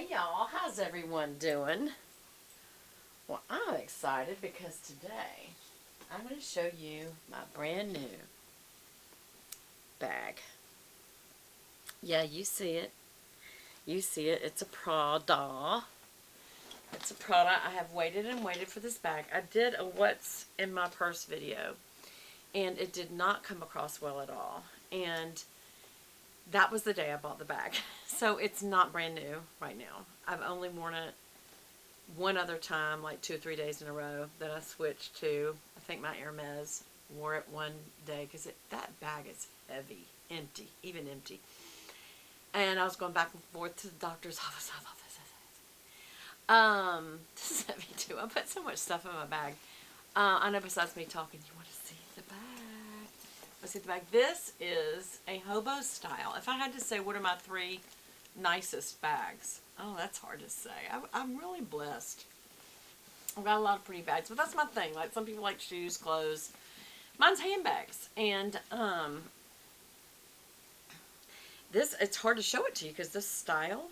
Hey y'all, how's everyone doing? Well, I'm excited because today I'm going to show you my brand new bag. Yeah, you see it. You see it. It's a Prada. It's a Prada. I have waited and waited for this bag. I did a what's in my purse video and it did not come across well at all. And that was the day I bought the bag. So it's not brand new right now. I've only worn it one other time, like 2 or 3 days in a row, that I switched to, I think my Hermes, wore it one day because that bag is heavy, empty, even empty. And I was going back and forth to the doctor's office. I thought this is heavy too. I put so much stuff in my bag. I know besides me talking, you want to see the bag. Let's see the bag. This is a hobo style. If I had to say what are my 3 nicest bags, oh, that's hard to say. I'm really blessed. I've got a lot of pretty bags, but that's my thing. Like some people like shoes, clothes. Mine's handbags, and this, it's hard to show it to you because this style,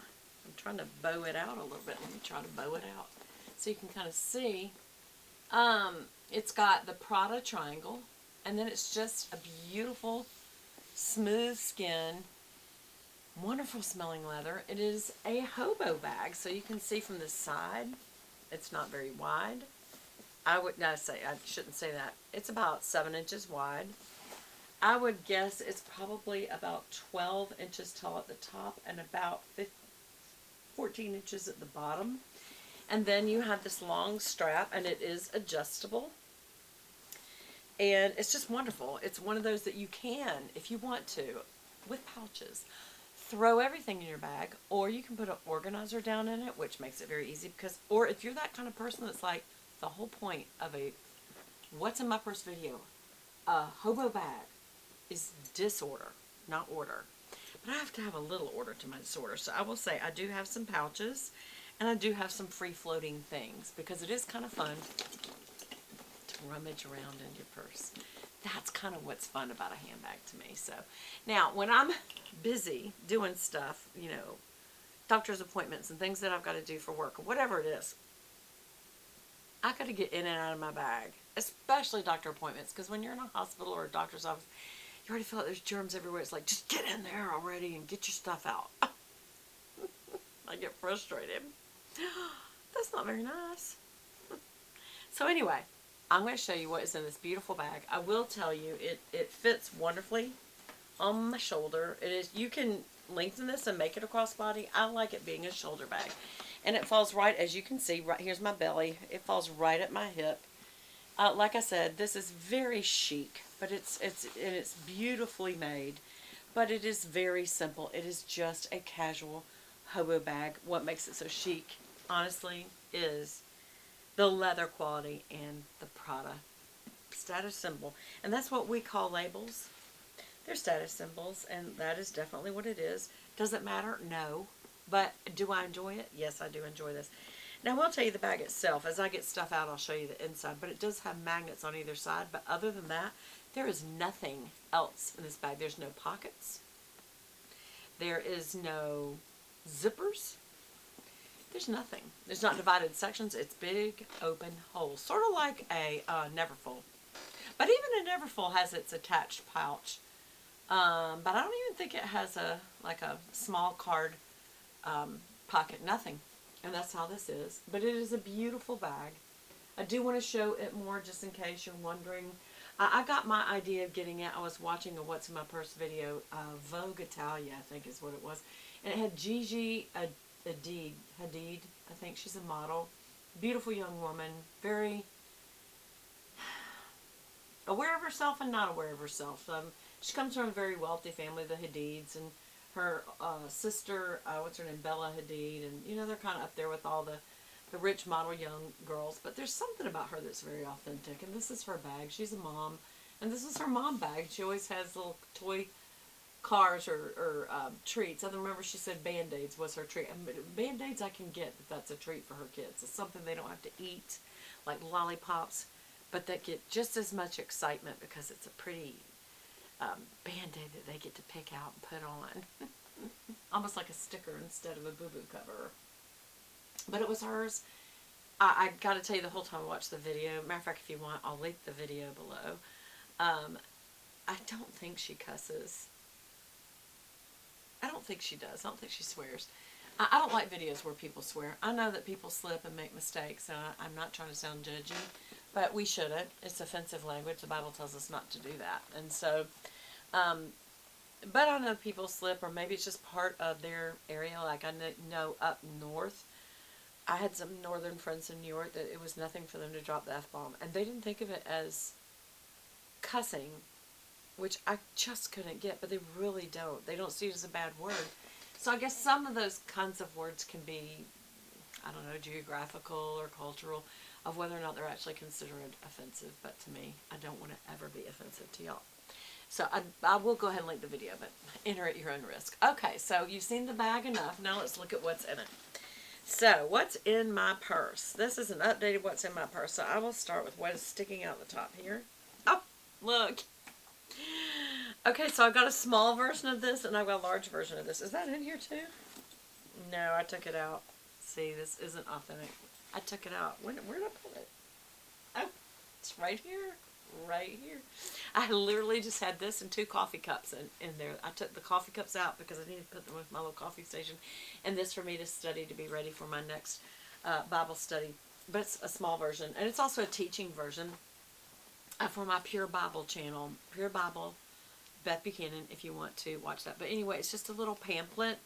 I'm trying to bow it out a little bit. Let me try to bow it out so you can kind of see. It's got the Prada triangle, and then it's just a beautiful, smooth skin, wonderful smelling leather. It is a hobo bag, so you can see from the side, it's not very wide. I shouldn't say that. It's about 7 inches wide. I would guess it's probably about 12 inches tall at the top and about 14 inches at the bottom. And then you have this long strap, and it is adjustable. And it's just wonderful. It's one of those that you can, if you want to, with pouches, throw everything in your bag, or you can put an organizer down in it, which makes it very easy because, or if you're that kind of person that's like, the whole point of a what's in my purse video, a hobo bag is disorder, not order. But I have to have a little order to my disorder. So I will say I do have some pouches, and I do have some free-floating things because it is kind of fun to rummage around in your purse. That's kind of what's fun about a handbag to me. So now when I'm busy doing stuff, you know, doctor's appointments and things that I've got to do for work or whatever it is, I got to get in and out of my bag, especially doctor appointments, because when you're in a hospital or a doctor's office, you already feel like there's germs everywhere. It's like, just get in there already and get your stuff out. I get frustrated. That's not very nice. So anyway, I'm going to show you what is in this beautiful bag. I will tell you, it fits wonderfully on my shoulder. It is, you can lengthen this and make it a crossbody. I like it being a shoulder bag. And it falls right, as you can see, right here's my belly. It falls right at my hip. Like I said, this is very chic, but it's beautifully made. But it is very simple. It is just a casual hobo bag. What makes it so chic, honestly, is the leather quality and the Prada status symbol. And that's what we call labels. They're status symbols, and that is definitely what it is. Does it matter? No. But do I enjoy it? Yes, I do enjoy this. Now, I'll tell you the bag itself. As I get stuff out, I'll show you the inside. But it does have magnets on either side. But other than that, there is nothing else in this bag. There's no pockets. There is no zippers. There's nothing. There's not divided sections. It's big, open holes. Sort of like a Neverfull. But even a Neverfull has its attached pouch. But I don't even think it has a small card pocket. Nothing. And that's how this is. But it is a beautiful bag. I do want to show it more just in case you're wondering. I got my idea of getting it. I was watching a What's in My Purse video. Vogue Italia, I think is what it was. And it had Gigi Hadid. I think she's a model. Beautiful young woman. Very aware of herself and not aware of herself. She comes from a very wealthy family, the Hadids, and her sister, what's her name, Bella Hadid, and you know, they're kind of up there with all the rich model young girls, but there's something about her that's very authentic, and this is her bag. She's a mom, and this is her mom bag. She always has little toy cars or treats. I remember she said Band-Aids was her treat. Band-Aids I can get if that's a treat for her kids. It's something they don't have to eat, like lollipops, but that get just as much excitement because it's a pretty Band-Aid that they get to pick out and put on. Almost like a sticker instead of a boo-boo cover. But it was hers. I got to tell you the whole time I watched the video. Matter of fact, if you want, I'll link the video below. Um, I don't think she cusses. I don't think she does. I don't think she swears. I don't like videos where people swear. I know that people slip and make mistakes, so I'm not trying to sound judgy, but we shouldn't. It's offensive language. The Bible tells us not to do that. And so, um, but I know people slip, or maybe it's just part of their area. Like I know up north, I had some northern friends in New York that it was nothing for them to drop the F-bomb, and they didn't think of it as cussing, which I just couldn't get, but they really don't. They don't see it as a bad word. So I guess some of those kinds of words can be, I don't know, geographical or cultural, of whether or not they're actually considered offensive. But to me, I don't want to ever be offensive to y'all. So I will go ahead and link the video, but enter at your own risk. Okay, so you've seen the bag enough. Now let's look at what's in it. So what's in my purse? This is an updated what's in my purse. So I will start with what is sticking out the top here. Oh, look. Okay, so I've got a small version of this, and I've got a large version of this. Is that in here too? No, I took it out. See, this isn't authentic. I took it out. Where did I put it? Oh, it's right here. Right here. I literally just had this and 2 coffee cups in there. I took the coffee cups out because I needed to put them with my little coffee station. And this for me to study to be ready for my next Bible study. But it's a small version. And it's also a teaching version for my Pure Bible channel. Pure Bible, Beth Buchanan, if you want to watch that. But anyway, it's just a little pamphlet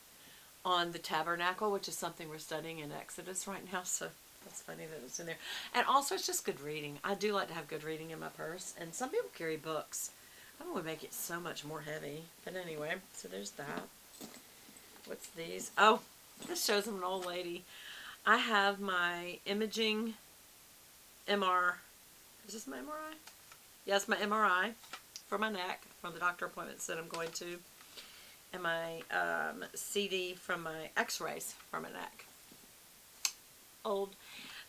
on the tabernacle, which is something we're studying in Exodus right now. So that's funny that it's in there. And also, it's just good reading. I do like to have good reading in my purse. And some people carry books. I would make it so much more heavy. But anyway, so there's that. What's these? Oh, this shows I'm an old lady. I have my imaging MR. Is this my MRI? Yes, my MRI for my neck from the doctor appointments that I'm going to. And my CD from my x-rays for my neck. Old.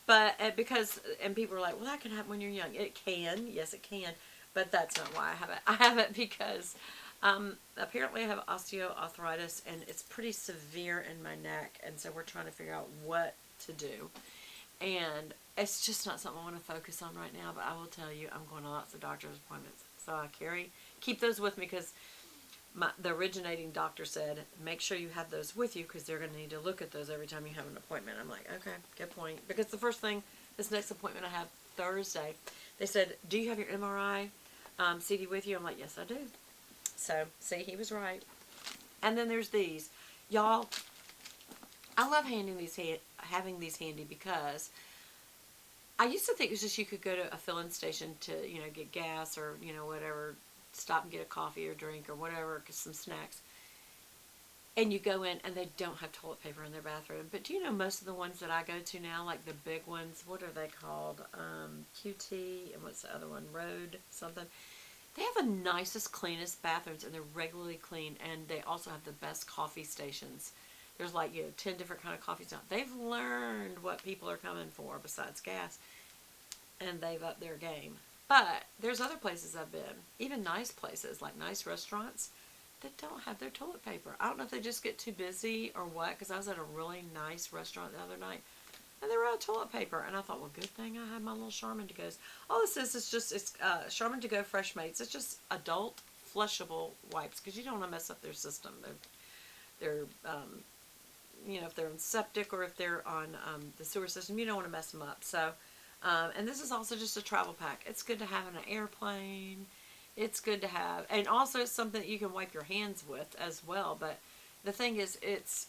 But because, and people are like, well, that can happen when you're young. It can. Yes, it can. But that's not why I have it. I have it because apparently I have osteoarthritis, and it's pretty severe in my neck. And so we're trying to figure out what to do. And it's just not something I want to focus on right now. But I will tell you, I'm going to lots of doctor's appointments. So I keep those with me because the originating doctor said, make sure you have those with you because they're going to need to look at those every time you have an appointment. I'm like, okay, good point. Because the first thing, this next appointment I have Thursday, they said, do you have your MRI CD with you? I'm like, yes, I do. So, see, he was right. And then there's these. Y'all, I love having these handy because I used to think it was just you could go to a filling station to, get gas or, whatever, stop and get a coffee or drink or whatever, some snacks. And you go in and they don't have toilet paper in their bathroom. But do you know most of the ones that I go to now, like the big ones, what are they called? QT, and what's the other one? Road something. They have the nicest, cleanest bathrooms, and they're regularly clean. And they also have the best coffee stations. There's 10 different kind of coffees now. They've learned what people are coming for besides gas. And they've upped their game. But there's other places I've been, even nice places, like nice restaurants, that don't have their toilet paper. I don't know if they just get too busy or what, because I was at a really nice restaurant the other night, and they were out of toilet paper. And I thought, well, good thing I had my little Charmin To-Go's. All this is Charmin To-Go Fresh Mates. It's just adult flushable wipes, because you don't want to mess up their system. They're if they're on septic or if they're on the sewer system, you don't want to mess them up. So, and this is also just a travel pack. It's good to have in an airplane. It's good to have, and also it's something that you can wipe your hands with as well. But the thing is, it's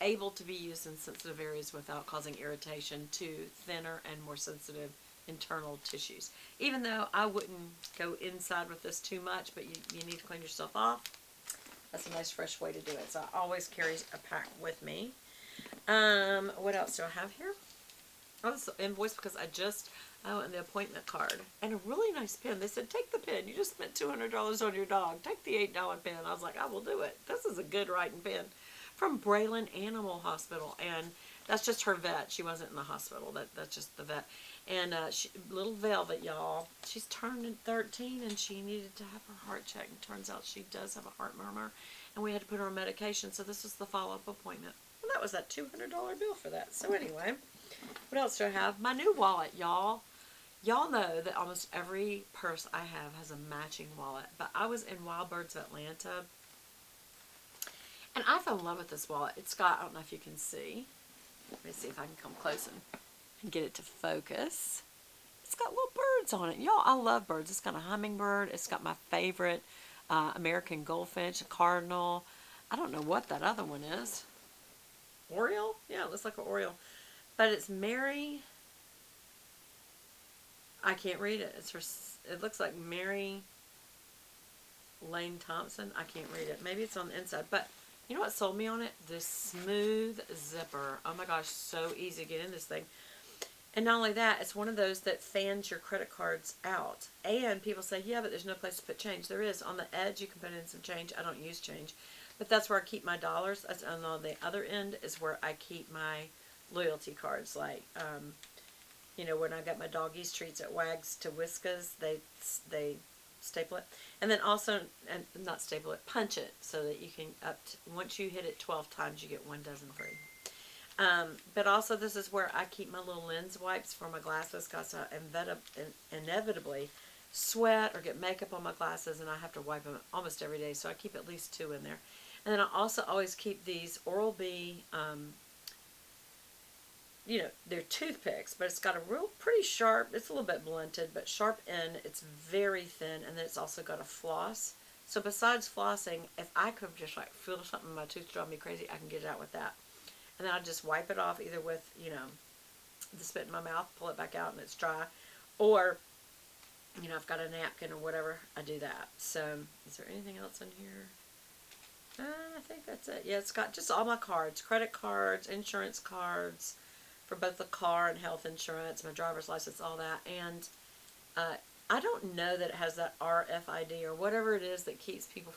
able to be used in sensitive areas without causing irritation to thinner and more sensitive internal tissues. Even though I wouldn't go inside with this too much, but you need to clean yourself off. That's a nice fresh way to do it. So I always carry a pack with me. What else do I have here? Oh, this is an invoice because and the appointment card. And a really nice pen. They said, take the pen. You just spent $200 on your dog. Take the $8 pen. I was like, I will do it. This is a good writing pen. From Braylon Animal Hospital. And that's just her vet. She wasn't in the hospital. That's just the vet. And little Velvet, y'all. She's turned 13 and she needed to have her heart checked. And turns out she does have a heart murmur. And we had to put her on medication. So this is the follow-up appointment. And that was that $200 bill for that. So anyway, what else do I have? My new wallet, y'all. Y'all know that almost every purse I have has a matching wallet. But I was in Wild Birds of Atlanta, and I fell in love with this wallet. It's got, I don't know if you can see. Let me see if I can come close and get it to focus. It's got little birds on it. Y'all, I love birds. It's got a hummingbird. It's got my favorite American goldfinch, a cardinal. I don't know what that other one is. Oriole? Yeah, it looks like an Oriole. But it's Mary. I can't read it. It looks like Mary Lane Thompson. I can't read it. Maybe it's on the inside. But you know what sold me on it? This smooth zipper. Oh my gosh, so easy to get in this thing. And not only that, it's one of those that fans your credit cards out. And people say, yeah, but there's no place to put change. There is. On the edge, you can put in some change. I don't use change. But that's where I keep my dollars. That's on the other end is where I keep my loyalty cards. Like, you know, when I got my doggies treats at Wags to Whiskas, they staple it. And then also, and not staple it, punch it so that you can, once you hit it 12 times, you get 1 dozen free. But also this is where I keep my little lens wipes for my glasses because I inevitably sweat or get makeup on my glasses and I have to wipe them almost every day. So I keep at least 2 in there. And then I also always keep these Oral-B, you know, they're toothpicks, but it's got a real pretty sharp, it's a little bit blunted, but sharp end. It's very thin, and then it's also got a floss. So besides flossing, if I could just like feel something in my tooth driving me crazy, I can get it out with that. And then I just wipe it off either with, you know, the spit in my mouth, pull it back out and it's dry. Or, you know, I've got a napkin or whatever, I do that. So, is there anything else in here? I think that's it. Yeah, it's got just all my cards. Credit cards, insurance cards for both the car and health insurance, my driver's license, all that. And I don't know that it has that RFID or whatever it is that keeps people